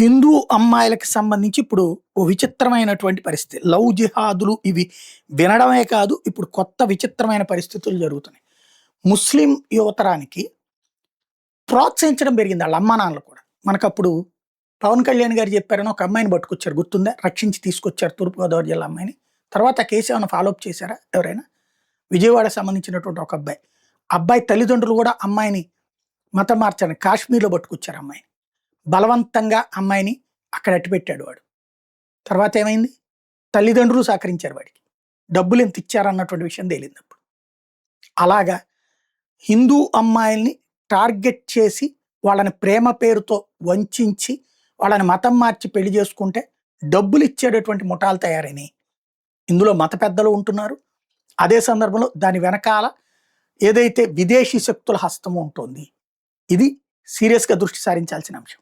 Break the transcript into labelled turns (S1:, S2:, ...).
S1: హిందూ అమ్మాయిలకి సంబంధించి ఇప్పుడు ఓ విచిత్రమైనటువంటి పరిస్థితి. లవ్ జిహాదులు ఇవి వినడమే కాదు, ఇప్పుడు కొత్త విచిత్రమైన పరిస్థితులు జరుగుతున్నాయి. ముస్లిం యువతరానికి ప్రోత్సహించడం పెరిగింది ఆళ్ళ అమ్మానాన్నలు కూడా. మనకప్పుడు పవన్ కళ్యాణ్ గారు చెప్పారని ఒక అమ్మాయిని పట్టుకొచ్చారు గుర్తుందా? రక్షించి తీసుకొచ్చారు తూర్పుగోదావరి జిల్లా అమ్మాయిని. తర్వాత ఆ కేసు ఏమైనా ఫాలో అప్ చేశారా ఎవరైనా? విజయవాడకి సంబంధించినటువంటి ఒక అబ్బాయి. అబ్బాయి తల్లిదండ్రులు కూడా అమ్మాయిని మతం మార్చడానికి కాశ్మీర్‌లో పట్టుకొచ్చారు అమ్మాయిని. బలవంతంగా అమ్మాయిని అక్కడ అట్టిపెట్టాడు వాడు. తర్వాత ఏమైంది? తల్లిదండ్రులు సహకరించారు వాడికి. డబ్బులెంత ఇచ్చారన్నటువంటి విషయం తేలిందప్పుడు. అలాగా హిందూ అమ్మాయిల్ని టార్గెట్ చేసి, వాళ్ళని ప్రేమ పేరుతో వంచించి, వాళ్ళని మతం మార్చి పెళ్లి చేసుకుంటే డబ్బులిచ్చేటటువంటి ముఠాలు తయారైనయి. ఇందులో మత పెద్దలు ఉంటున్నారు. అదే సందర్భంలో దాని వెనకాల ఏదైతే విదేశీ శక్తుల హస్తము ఉంటోంది. ఇది సీరియస్‌గా దృష్టి సారించాల్సిన అంశం.